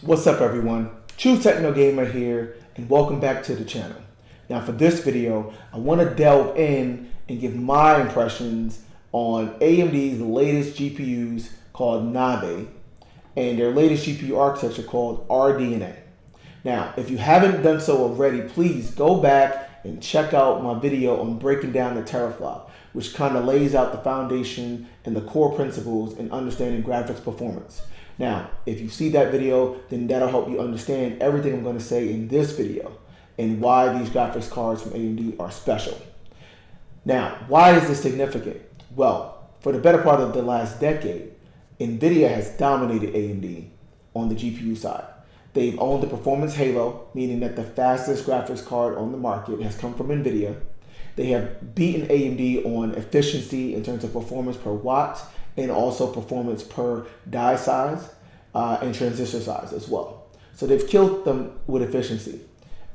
What's up everyone, True Techno Gamer here and welcome back to the channel. Now for this video, I want to delve in and give my impressions on AMD's latest GPUs called Navi and their latest GPU architecture called RDNA. Now if you haven't done so already, please go back and check out my video on breaking down the teraflop, which kind of lays out the foundation and the core principles in understanding graphics performance. Now, if you see that video, then that'll help you understand everything I'm going to say in this video and why these graphics cards from AMD are special. Now, why is this significant? Well, for the better part of the last decade, Nvidia has dominated AMD on the GPU side. They've owned the performance halo, meaning that the fastest graphics card on the market has come from Nvidia. They have beaten AMD on efficiency in terms of performance per watt and also performance per die size and transistor size as well. So they've killed them with efficiency.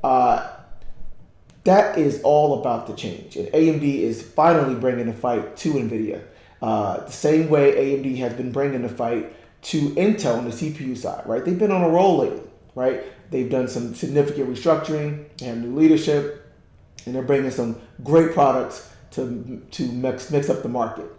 That is all about to change. And AMD is finally bringing the fight to Nvidia. The same way AMD has been bringing the fight to Intel on the CPU side, right? They've been on a roll lately, right? They've done some significant restructuring, they have new leadership, and they're bringing some great products to mix up the market.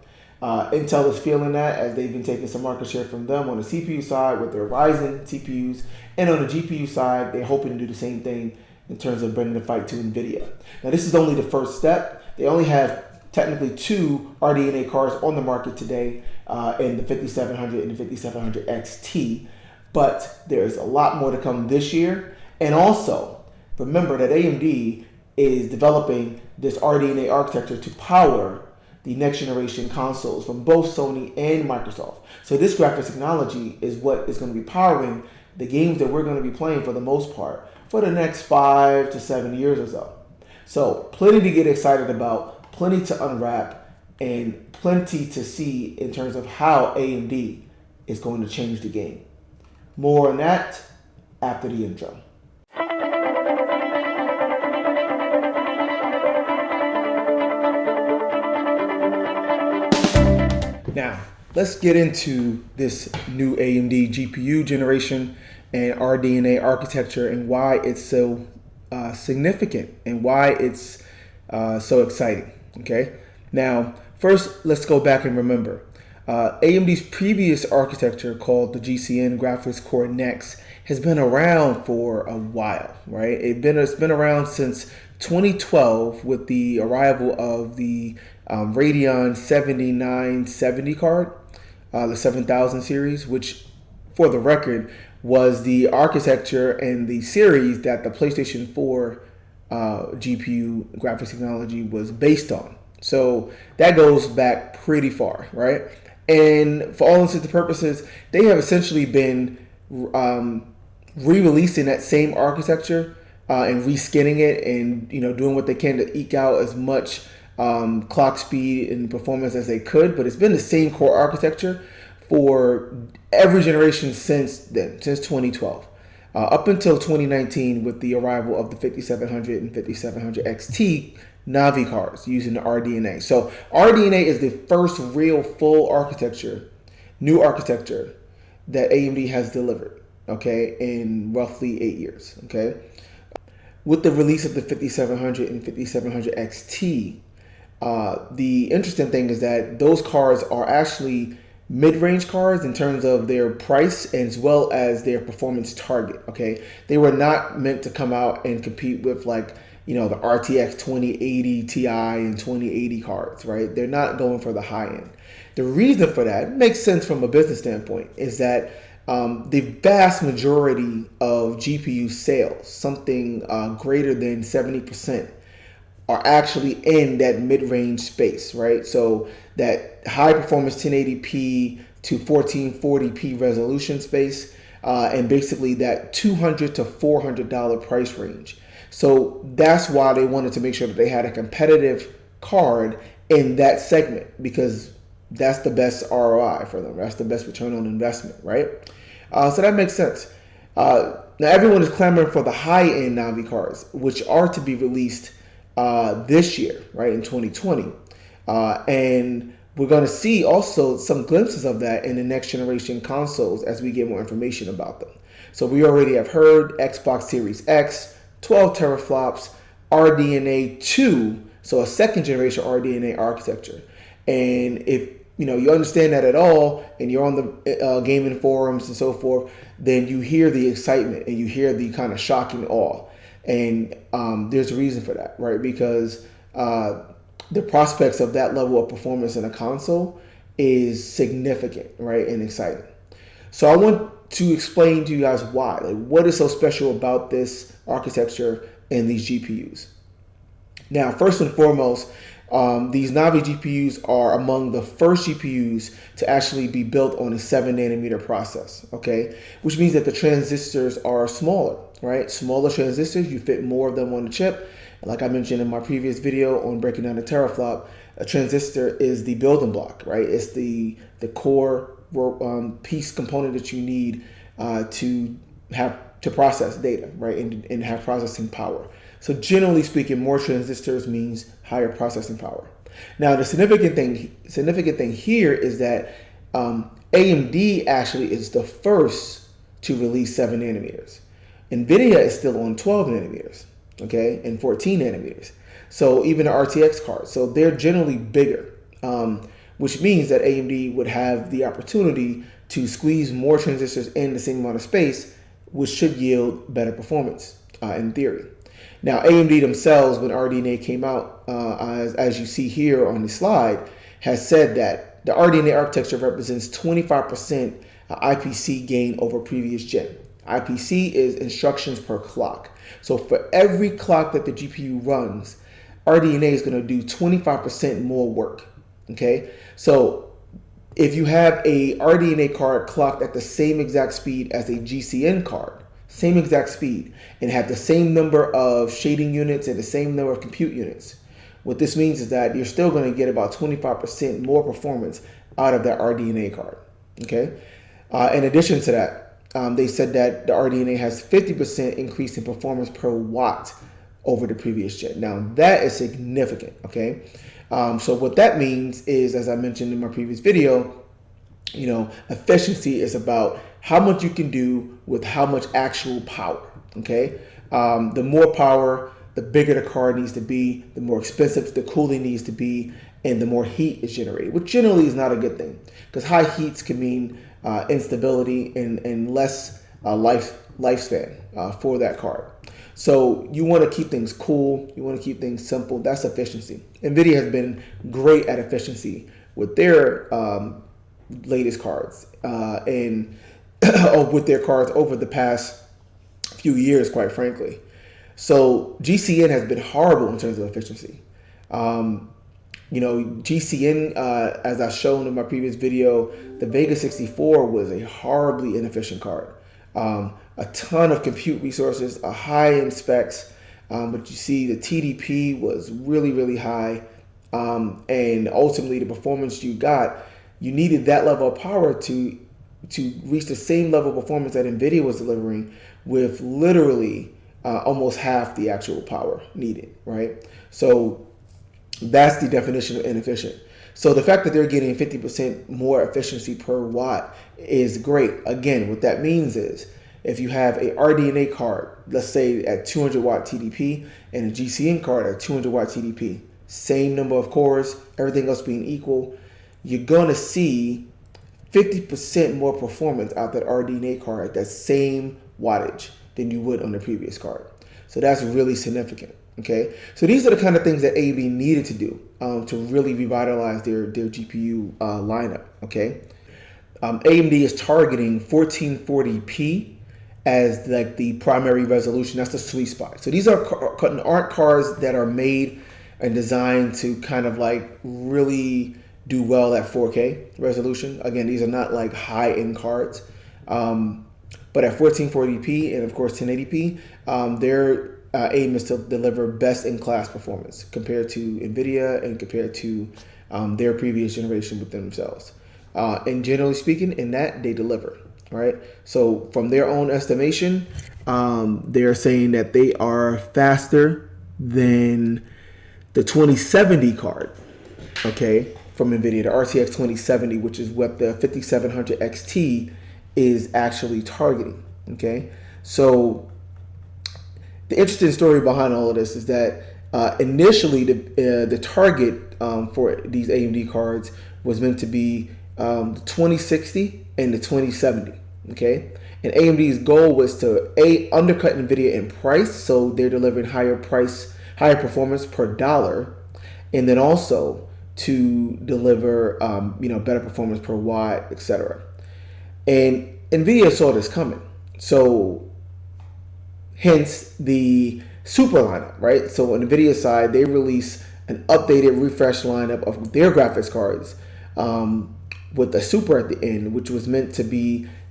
Intel is feeling that as they've been taking some market share from them on the CPU side with their Ryzen CPUs, and on the GPU side, they're hoping to do the same thing in terms of bringing the fight to Nvidia. Now, this is only the first step. They only have technically two RDNA cards on the market today in the 5700 and the 5700 XT, but there's a lot more to come this year. And also, remember that AMD is developing this RDNA architecture to power the next generation consoles from both Sony and Microsoft. So this graphics technology is what is going to be powering the games that we're going to be playing for the most part for the next 5 to 7 years or so. So plenty to get excited about, plenty to unwrap, and plenty to see in terms of how AMD is going to change the game. More on that after the intro. Now, let's get into this new AMD GPU generation and RDNA architecture and why it's so significant and why it's so exciting, okay? Now, first, let's go back and remember. AMD's previous architecture called the GCN Graphics Core Next has been around for a while, right? It's been around since 2012 with the arrival of the Radeon 7970 card, the 7000 series, which for the record was the architecture and the series that the PlayStation 4 GPU graphics technology was based on. So that goes back pretty far, right? And for all intents and purposes, they have essentially been re-releasing that same architecture and reskinning it and doing what they can to eke out as much clock speed and performance as they could, but it's been the same core architecture for every generation since then, since 2012, up until 2019 with the arrival of the 5700 and 5700 XT Navi cards using the RDNA. So RDNA is the first real full architecture, new architecture that AMD has delivered, okay, in roughly 8 years, okay. With the release of the 5700 and 5700 XT, the interesting thing is that those cards are actually mid-range cards in terms of their price as well as their performance target, okay? They were not meant to come out and compete with like, the RTX 2080 Ti and 2080 cards, right? They're not going for the high end. The reason for that makes sense from a business standpoint is that the vast majority of GPU sales, something greater than 70%, are actually in that mid-range space, right? So that high performance 1080p to 1440p resolution space, and basically that $200 to $400 price range. So that's why they wanted to make sure that they had a competitive card in that segment, because that's the best ROI for them. That's the best return on investment, right? So that makes sense. Now everyone is clamoring for the high-end Navi cards, which are to be released this year, right, in 2020. And we're going to see also some glimpses of that in the next generation consoles as we get more information about them. So we already have heard Xbox Series X, 12 teraflops, RDNA 2, so a second generation RDNA architecture. And if you understand that at all, and you're on the gaming forums and so forth, then you hear the excitement and you hear the kind of shocking awe. And there's a reason for that, right? Because the prospects of that level of performance in a console is significant, right, and exciting. So I want to explain to you guys why. Like, what is so special about this architecture and these GPUs? Now, first and foremost, these Navi GPUs are among the first GPUs to actually be built on a 7-nanometer process, okay? Which means that the transistors are smaller, right? Smaller transistors, you fit more of them on the chip. Like I mentioned in my previous video on breaking down the teraflop, a transistor is the building block, right? It's the core piece component that you need to process data, right? And have processing power. So generally speaking, more transistors means higher processing power. Now, the significant thing here is that AMD actually is the first to release 7 nanometers. Nvidia is still on 12 nanometers, okay, and 14 nanometers. So even the RTX cards, so they're generally bigger, which means that AMD would have the opportunity to squeeze more transistors in the same amount of space, which should yield better performance in theory. Now, AMD themselves, when RDNA came out, as you see here on the slide, has said that the RDNA architecture represents 25% IPC gain over previous gen. IPC is instructions per clock. So for every clock that the GPU runs, RDNA is going to do 25% more work. Okay, so if you have a RDNA card clocked at the same exact speed as a GCN card, same exact speed, and have the same number of shading units and the same number of compute units, what this means is that you're still going to get about 25% more performance out of that RDNA card. Okay, in addition to that, they said that the RDNA has 50% increase in performance per watt over the previous gen. Now that is significant. Okay, so what that means is, as I mentioned in my previous video, efficiency is about how much you can do with how much actual power. Okay, the more power, the bigger the card needs to be, the more expensive the cooling needs to be, and the more heat is generated, which generally is not a good thing, because high heats can mean instability and less lifespan for that card. So you want to keep things cool, you want to keep things simple. That's efficiency. Nvidia has been great at efficiency with their latest cards and with their cards over the past few years, quite frankly. So GCN has been horrible in terms of efficiency. GCN, as I've shown in my previous video, the Vega 64 was a horribly inefficient card. A ton of compute resources, a high in specs, but you see the TDP was really, really high, and ultimately the performance you got, you needed that level of power to reach the same level of performance that Nvidia was delivering with literally almost half the actual power needed, right? So that's the definition of inefficient. So the fact that they're getting 50% more efficiency per watt is great. Again, what that means is if you have a RDNA card, let's say at 200 watt TDP, and a GCN card at 200 watt TDP, same number of cores, everything else being equal, you're going to see 50% more performance out that RDNA card at that same wattage than you would on the previous card. So that's really significant. Okay, so these are the kind of things that AMD needed to do to really revitalize their GPU lineup. Okay, AMD is targeting 1440p as like the primary resolution. That's the sweet spot. So these aren't cards that are made and designed to kind of like really do well at 4K resolution. Again, these are not like high-end cards, but at 1440p and of course 1080p, they're aim is to deliver best-in-class performance compared to Nvidia and compared to their previous generation with themselves. And generally speaking, in that they deliver, right? So from their own estimation, they're saying that they are faster than the 2070 card, okay, from Nvidia, the RTX 2070, which is what the 5700 XT is actually targeting. Okay, so the interesting story behind all of this is that initially the target for these AMD cards was meant to be the 2060 and the 2070. Okay, and AMD's goal was to undercut Nvidia in price, so they're delivering higher performance per dollar, and then also to deliver better performance per watt, etc. And Nvidia saw this coming, so hence the Super lineup, right? So on Nvidia's side, they release an updated, refreshed lineup of their graphics cards with the Super at the end, which was meant to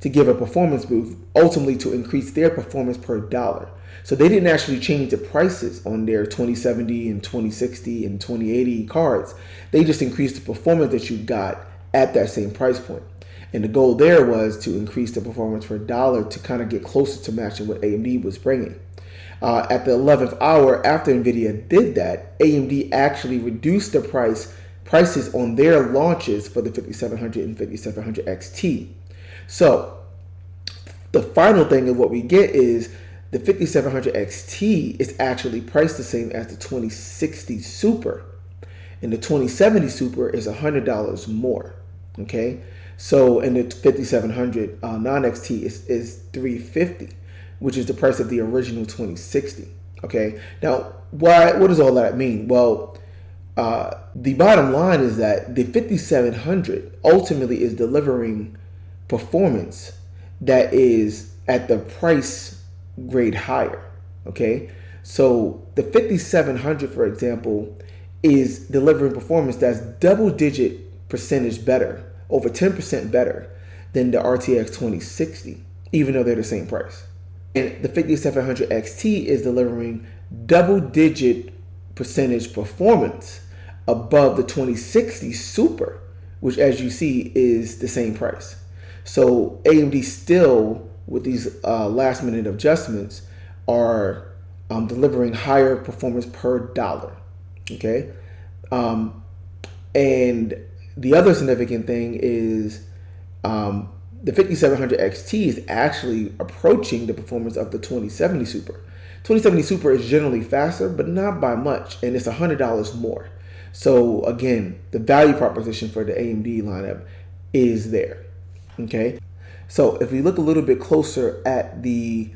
give a performance boost, ultimately to increase their performance per dollar. So they didn't actually change the prices on their 2070 and 2060 and 2080 cards. They just increased the performance that you got at that same price point. And the goal there was to increase the performance per dollar to kind of get closer to matching what AMD was bringing. At the 11th hour after Nvidia did that, AMD actually reduced the prices on their launches for the 5700 and 5700 XT. So the final thing of what we get is the 5700 XT is actually priced the same as the 2060 Super, and the 2070 Super is $100 more. Okay, so and the 5700 non-XT is $350, which is the price of the original 2060. Okay, now what does all that mean? Well, the bottom line is that the 5700 ultimately is delivering performance that is at the price grade higher. Okay, so the 5700, for example, is delivering performance that's double-digit percentage better, over 10% better than the RTX 2060, even though they're the same price. And the 5700 XT is delivering double-digit percentage performance above the 2060 Super, which, as you see, is the same price. So AMD still, with these last-minute adjustments, are delivering higher performance per dollar. Okay, and the other significant thing is the 5700 XT is actually approaching the performance of the 2070 Super. 2070 Super is generally faster, but not by much, and it's $100 more. So again, the value proposition for the AMD lineup is there. Okay, so if we look a little bit closer at the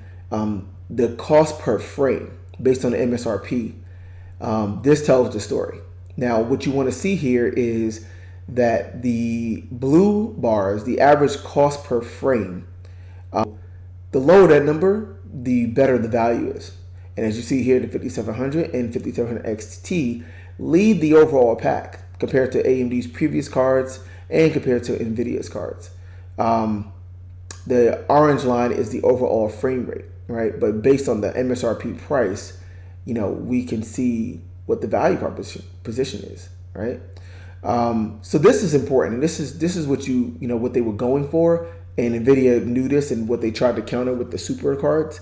cost per frame based on the MSRP, this tells the story. Now, what you want to see here is that the blue bars, the average cost per frame, the lower that number, the better the value is. And as you see here, the 5700 and 5700 XT lead the overall pack compared to AMD's previous cards and compared to Nvidia's cards. The orange line is the overall frame rate, right? But based on the MSRP price, we can see what the value proposition is, right? So this is important, and this is what what they were going for, and Nvidia knew this, and what they tried to counter with the Super cards.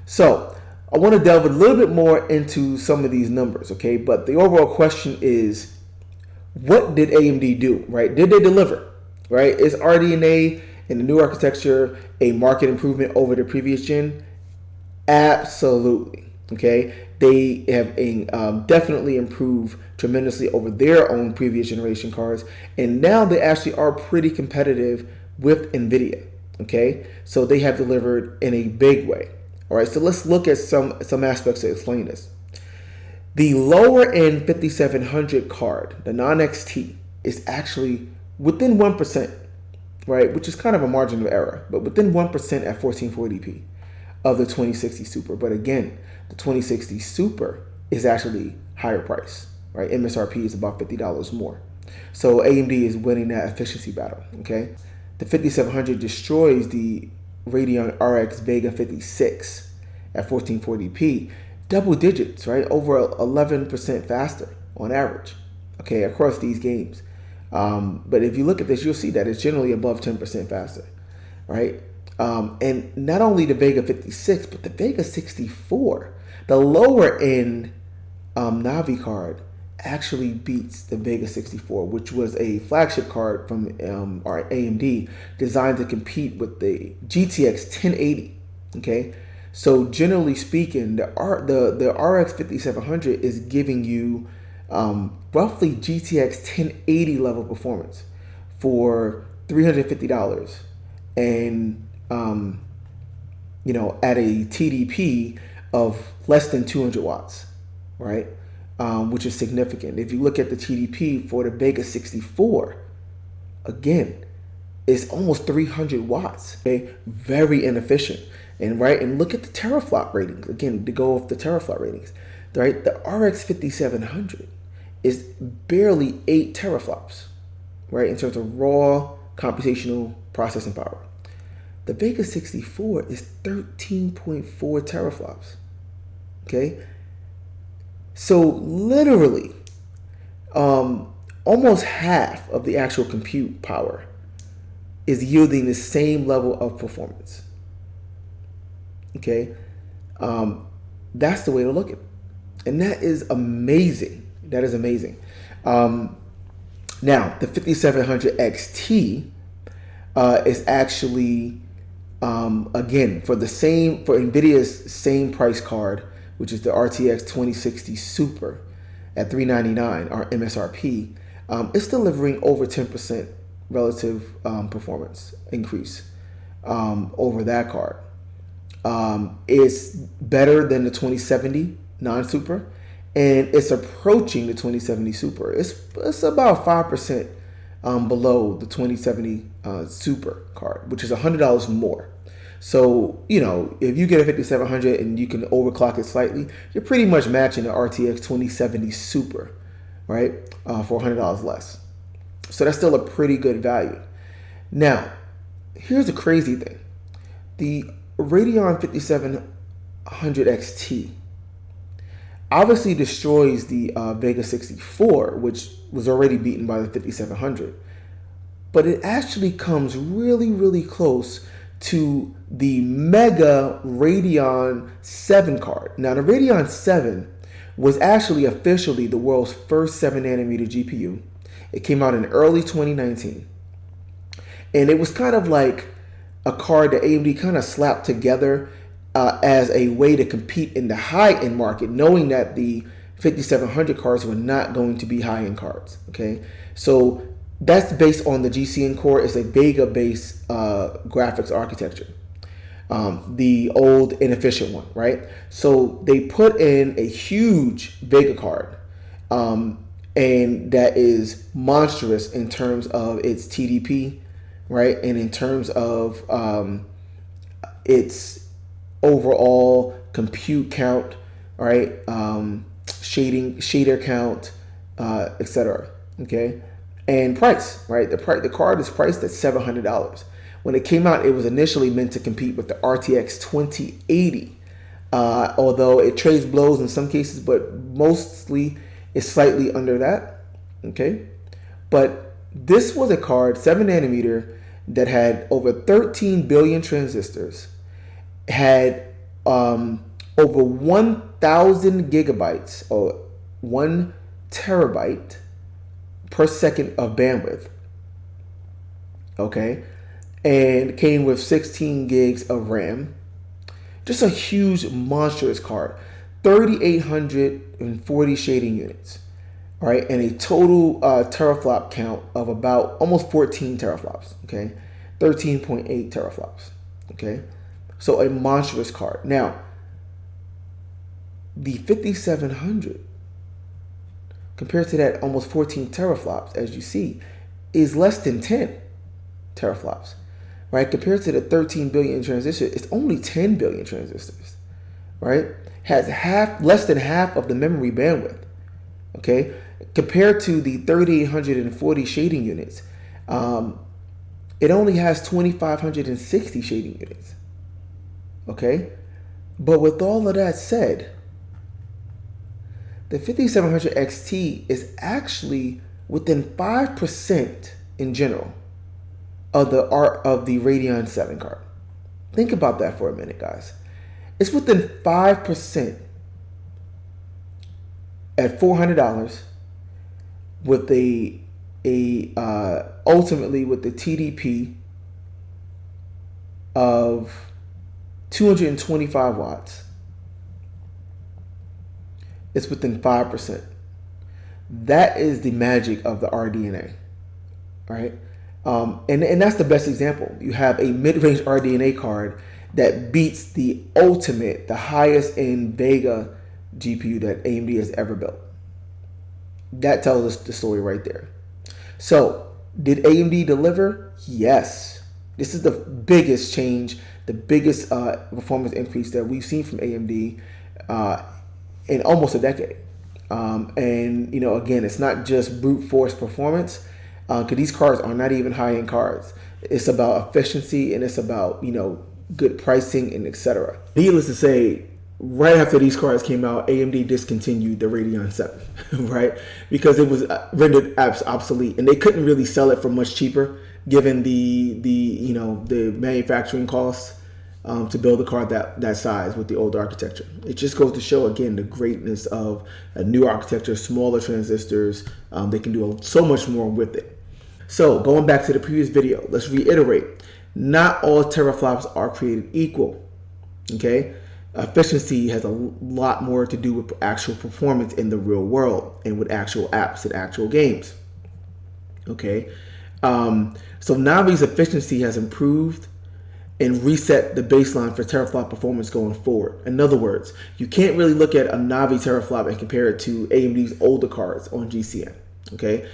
So I want to delve a little bit more into some of these numbers, okay? But the overall question is, what did AMD do, right? Did they deliver, right? Is RDNA and the new architecture a market improvement over the previous gen? Absolutely, okay? They have definitely improved tremendously over their own previous generation cards, and now they actually are pretty competitive with Nvidia, okay? So they have delivered in a big way. All right, so let's look at some aspects to explain this. The lower end 5700 card, the non-XT, is actually within 1%, right? Which is kind of a margin of error, but within 1% at 1440p of the 2060 Super. But again, the 2060 Super is actually higher price, right? MSRP is about $50 more. So AMD is winning that efficiency battle, okay? The 5700 destroys the Radeon RX Vega 56 at 1440p, double digits, right? Over 11% faster on average, okay, across these games. But if you look at this, you'll see that it's generally above 10% faster, right? And not only the Vega 56, but the Vega 64, the lower end Navi card, actually beats the Vega 64, which was a flagship card from AMD designed to compete with the GTX 1080, Okay, so generally speaking, the RX 5700 is giving you roughly GTX 1080 level performance for $350, and at a TDP of less than 200 watts, right? Which is significant. If you look at the TDP for the Vega 64, again, it's almost 300 watts. Okay, very inefficient. And look at the teraflop ratings. Again, to go off the teraflop ratings, right? The RX 5700 is barely 8 teraflops, right? In terms of raw computational processing power. The Vega 64 is 13.4 teraflops. Okay, so literally, almost half of the actual compute power is yielding the same level of performance. Okay, that's the way to look at it, and that is amazing. That is amazing. Now, the 5700 XT is actually again for Nvidia's same price card, which is the RTX 2060 Super at $399, our MSRP. It's delivering over 10% relative performance increase over that card. It's better than the 2070 non-super, and it's approaching the 2070 Super. It's about 5% below the 2070 Super card, which is $100 more. So, if you get a 5700 and you can overclock it slightly, you're pretty much matching the RTX 2070 Super, right, for $100 less. So that's still a pretty good value. Now, here's the crazy thing. The Radeon 5700 XT obviously destroys the Vega 64, which was already beaten by the 5700. But it actually comes really, really close to the mega Radeon 7 card. Now, the Radeon 7 was actually officially the world's first 7nm GPU. It came out in early 2019. And it was kind of like a card that AMD kind of slapped together as a way to compete in the high-end market, knowing that the 5700 cards were not going to be high-end cards. Okay, so that's based on the GCN core. It's a Vega-based graphics architecture, the old inefficient one, right? So they put in a huge Vega card, and that is monstrous in terms of its TDP, right? And in terms of its overall compute count, right? Shader count, etc. Okay, and price, right? The card is priced at $700. When it came out, it was initially meant to compete with the RTX 2080, although it trades blows in some cases, but mostly it's slightly under that. Okay, but this was a card, 7nm, that had over 13 billion transistors, had over 1,000 gigabytes or 1 terabyte per second of bandwidth. Okay, and came with 16 gigs of RAM. Just a huge, monstrous card. 3,840 shading units, right, and a total teraflop count of about almost 14 teraflops. Okay, 13.8 teraflops. Okay, so a monstrous card. Now, the 5700, compared to that almost 14 teraflops, as you see, is less than 10 teraflops, right? Compared to the 13 billion transistors, it's only 10 billion transistors, right? Has less than half of the memory bandwidth, okay? Compared to the 3,840 shading units, it only has 2,560 shading units, okay? But with all of that said, the 5700 XT is actually within 5% in general of the Radeon 7 card. Think about that for a minute, guys. It's within 5% at $400 with ultimately with the TDP of 225 watts. It's within 5%. That is the magic of the RDNA, right? And that's the best example. You have a mid-range RDNA card that beats the ultimate, the highest end Vega GPU that AMD has ever built. That tells us the story right there. So, did AMD deliver? Yes. This is the biggest change, the biggest performance increase that we've seen from AMD in almost a decade. And, again, it's not just brute force performance, because these cards are not even high-end cards. It's about efficiency, and it's about, good pricing, and etc. Needless to say, right after these cards came out, AMD discontinued the Radeon 7, right? Because it was rendered obsolete, and they couldn't really sell it for much cheaper, given the manufacturing costs to build a card that size with the old architecture. It just goes to show, again, the greatness of a new architecture, smaller transistors. They can do so much more with it. So going back to the previous video, let's reiterate. Not all teraflops are created equal, okay? Efficiency has a lot more to do with actual performance in the real world and with actual apps and actual games, okay? So Navi's efficiency has improved and reset the baseline for teraflop performance going forward. In other words, you can't really look at a Navi teraflop and compare it to AMD's older cards on GCN, okay?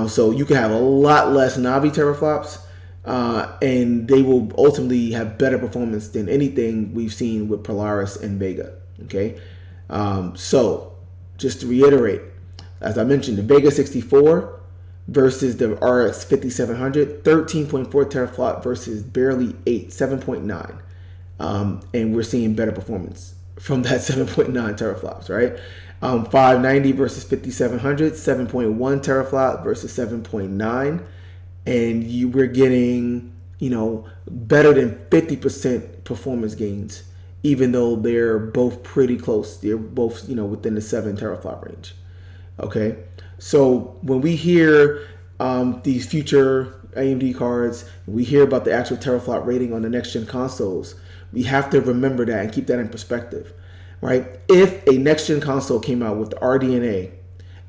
So you can have a lot less Navi teraflops, and they will ultimately have better performance than anything we've seen with Polaris and Vega, okay? So just to reiterate, as I mentioned, the Vega 64 versus the RX 5700, 13.4 teraflop versus barely 8, 7.9. And we're seeing better performance from that 7.9 teraflops, right? 590 versus 5700, 7.1 teraflop versus 7.9. And we're getting, better than 50% performance gains, even though they're both pretty close. They're both, within the 7 teraflop range. Okay, so when we hear these future AMD cards, we hear about the actual teraflop rating on the next gen consoles, we have to remember that and keep that in perspective, right? If a next gen console came out with the RDNA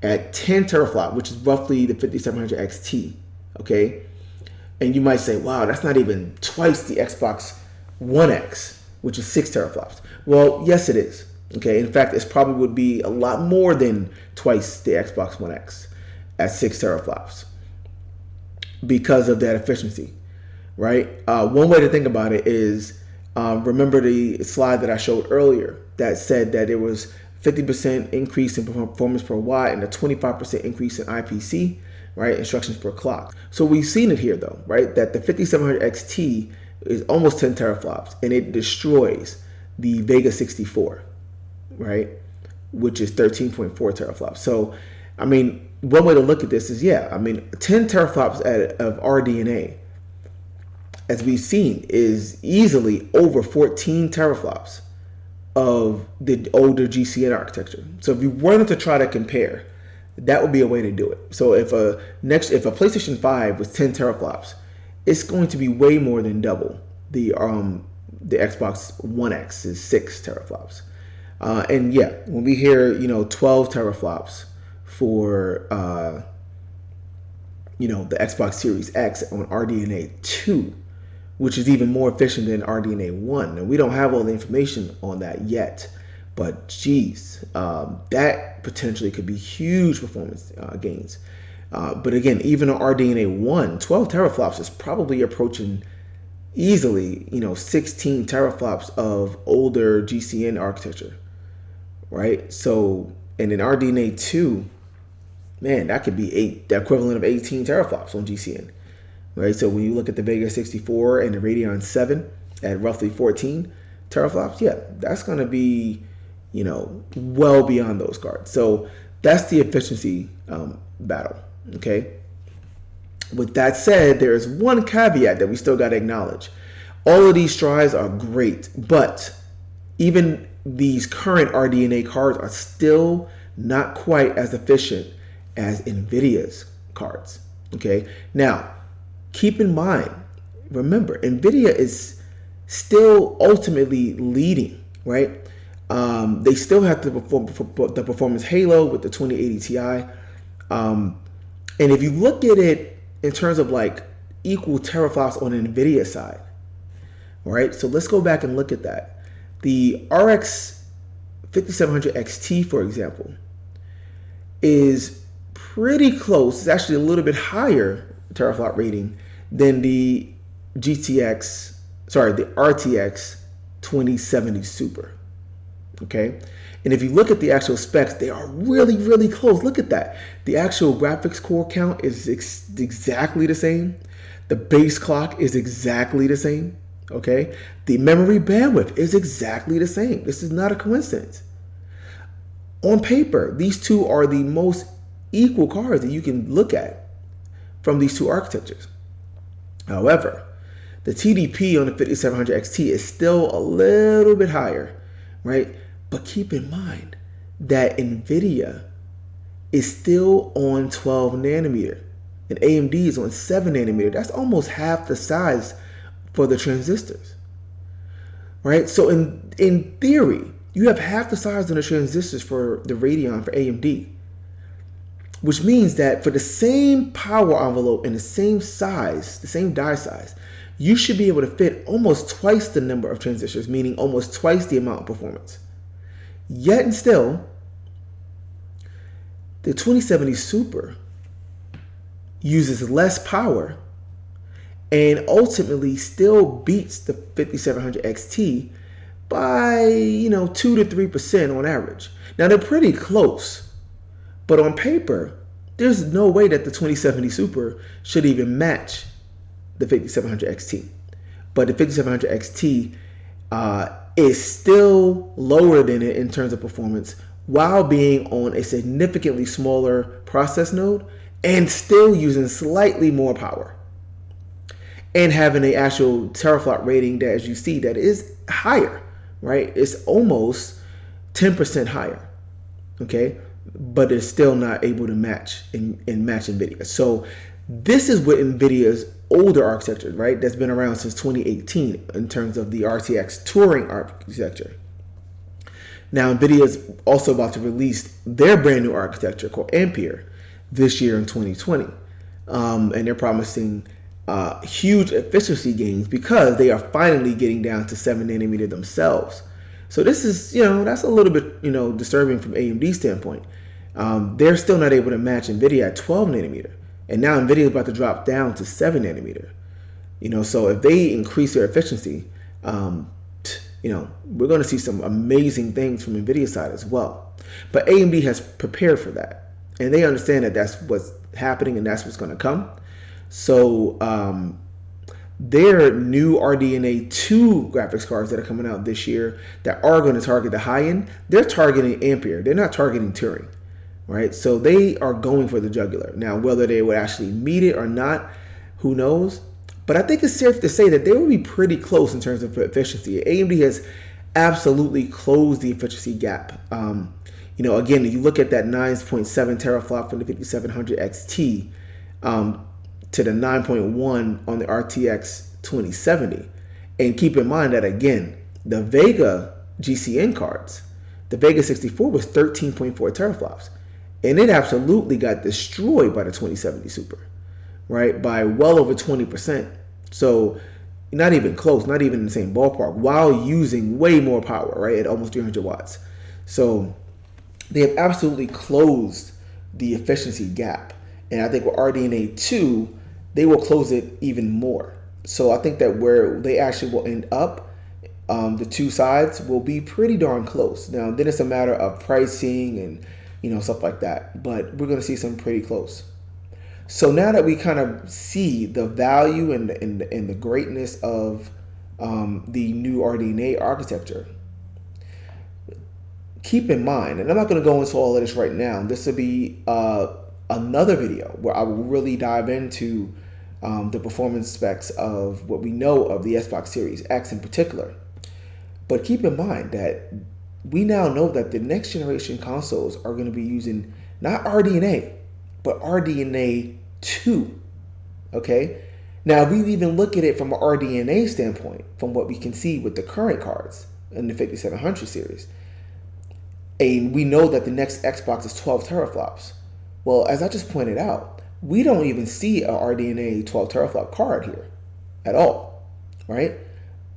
at 10 teraflop, which is roughly the 5700 XT, okay, and you might say, wow, that's not even twice the Xbox One X, which is 6 teraflops. Well, yes, it is. Okay, in fact, it probably would be a lot more than twice the Xbox One X at 6 teraflops because of that efficiency, right? One way to think about it is, remember the slide that I showed earlier that said that there was 50% increase in performance per watt and a 25% increase in IPC, right? Instructions per clock. So we've seen it here though, right? That the 5700 XT is almost 10 teraflops and it destroys the Vega 64. Right, which is 13.4 teraflops. So, one way to look at this is, 10 teraflops of RDNA, as we've seen, is easily over 14 teraflops of the older GCN architecture. So if you wanted to try to compare, that would be a way to do it. So if a PlayStation 5 was 10 teraflops, it's going to be way more than double the Xbox One X is 6 teraflops. When we hear, 12 teraflops for, the Xbox Series X on RDNA 2, which is even more efficient than RDNA 1. And we don't have all the information on that yet, but geez, that potentially could be huge performance gains. But again, even on RDNA 1, 12 teraflops is probably approaching easily, 16 teraflops of older GCN architecture. Right, so and in RDNA 2, man, that could be the equivalent of 18 teraflops on GCN. Right, so when you look at the Vega 64 and the Radeon 7 at roughly 14 teraflops, that's going to be, well beyond those cards. So that's the efficiency battle. Okay. With that said, there is one caveat that we still got to acknowledge. All of these strides are great, but even these current RDNA cards are still not quite as efficient as Nvidia's cards. Okay, now keep in mind, remember, Nvidia is still ultimately leading, right? They still have to perform the performance halo with the 2080 Ti. And if you look at it in terms of like equal teraflops on the Nvidia side, right? So let's go back and look at that. The RX 5700 XT, for example, is pretty close. It's actually a little bit higher teraflop rating than the RTX 2070 Super. Okay, and if you look at the actual specs, they are really, really close. Look at that. The actual graphics core count is exactly the same. The base clock is exactly the same. Okay, the memory bandwidth is exactly the same. This is not a coincidence. On paper, these two are the most equal cards that you can look at from these two architectures. However, the TDP on the 5700 XT is still a little bit higher, right? But keep in mind that Nvidia is still on 12 nanometer and AMD is on 7 nanometer. That's almost half the size for the transistors, right? So in theory, you have half the size of the transistors for the Radeon for AMD, which means that for the same power envelope and the same size, the same die size, you should be able to fit almost twice the number of transistors, meaning almost twice the amount of performance. Yet and still, the 2070 Super uses less power and ultimately still beats the 5700 XT by 2 to 3% on average. Now they're pretty close, but on paper, there's no way that the 2070 Super should even match the 5700 XT. But the 5700 XT is still lower than it in terms of performance while being on a significantly smaller process node and still using slightly more power and having an actual teraflop rating that, as you see, that is higher, right? It's almost 10% higher, okay? But it's still not able to match and match Nvidia. So this is what Nvidia's older architecture, right? That's been around since 2018 in terms of the RTX Turing architecture. Now, Nvidia is also about to release their brand new architecture called Ampere this year in 2020. And they're promising huge efficiency gains because they are finally getting down to 7 nanometer themselves. So this is, that's a little bit, disturbing from AMD's standpoint. They're still not able to match Nvidia at 12 nanometer. And now Nvidia is about to drop down to 7 nanometer. So if they increase their efficiency, we're going to see some amazing things from Nvidia's side as well. But AMD has prepared for that. And they understand that that's what's happening and that's what's going to come. So their new RDNA 2 graphics cards that are coming out this year that are going to target the high end, they're targeting Ampere. They're not targeting Turing. Right, so they are going for the jugular. Now, whether they would actually meet it or not, who knows? But I think it's safe to say that they will be pretty close in terms of efficiency. AMD has absolutely closed the efficiency gap. Again, if you look at that 9.7 teraflop from the 5700 XT to the 9.1 on the RTX 2070, and keep in mind that again, the Vega GCN cards, the Vega 64 was 13.4 teraflops. And it absolutely got destroyed by the 2070 Super, right? By well over 20%. So not even close, not even in the same ballpark, while using way more power, right? At almost 300 watts. So they have absolutely closed the efficiency gap. And I think with RDNA 2, they will close it even more. So I think that where they actually will end up, the two sides will be pretty darn close. Now, then it's a matter of pricing and stuff like that. But we're going to see some pretty close. So now that we kind of see the value and the greatness of the new RDNA architecture, keep in mind, and I'm not going to go into all of this right now. This will be another video where I will really dive into the performance specs of what we know of the Xbox Series X in particular. But keep in mind that we now know that the next generation consoles are going to be using not RDNA, but RDNA 2. Okay? Now, if we even look at it from an RDNA standpoint, from what we can see with the current cards in the 5700 series, and we know that the next Xbox is 12 teraflops. Well, as I just pointed out, we don't even see a RDNA 12 teraflop card here at all, right?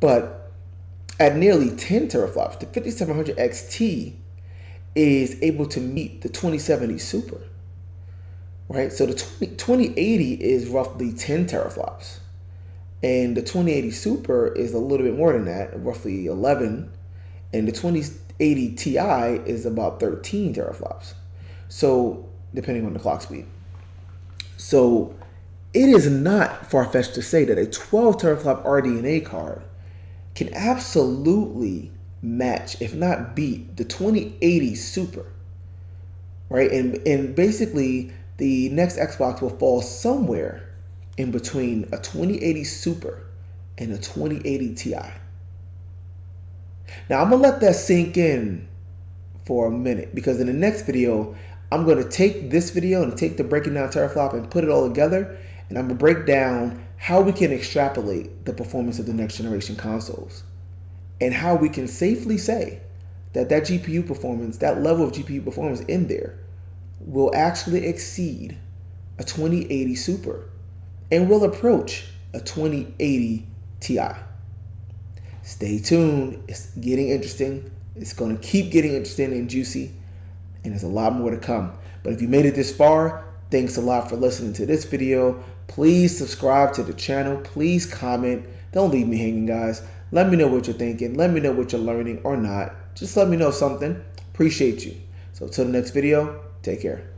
But at nearly 10 teraflops, the 5700 XT is able to meet the 2070 Super, right? So the 2080 is roughly 10 teraflops, and the 2080 Super is a little bit more than that, roughly 11, and the 2080 Ti is about 13 teraflops. So depending on the clock speed. So it is not far-fetched to say that a 12 teraflop RDNA card can absolutely match, if not beat, the 2080 Super, right? And basically, the next Xbox will fall somewhere in between a 2080 Super and a 2080 Ti. Now, I'm going to let that sink in for a minute, because in the next video, I'm going to take this video and take the breaking down teraflop and put it all together, and I'm going to break down how we can extrapolate the performance of the next generation consoles, and how we can safely say that that GPU performance, that level of GPU performance in there, will actually exceed a 2080 Super and will approach a 2080 Ti. Stay tuned. It's getting interesting. It's going to keep getting interesting and juicy, and there's a lot more to come. But if you made it this far, thanks a lot for listening to this video. Please subscribe to the channel. Please comment. Don't leave me hanging, guys. Let me know what you're thinking. Let me know what you're learning or not. Just let me know something. Appreciate you. So till the next video, take care.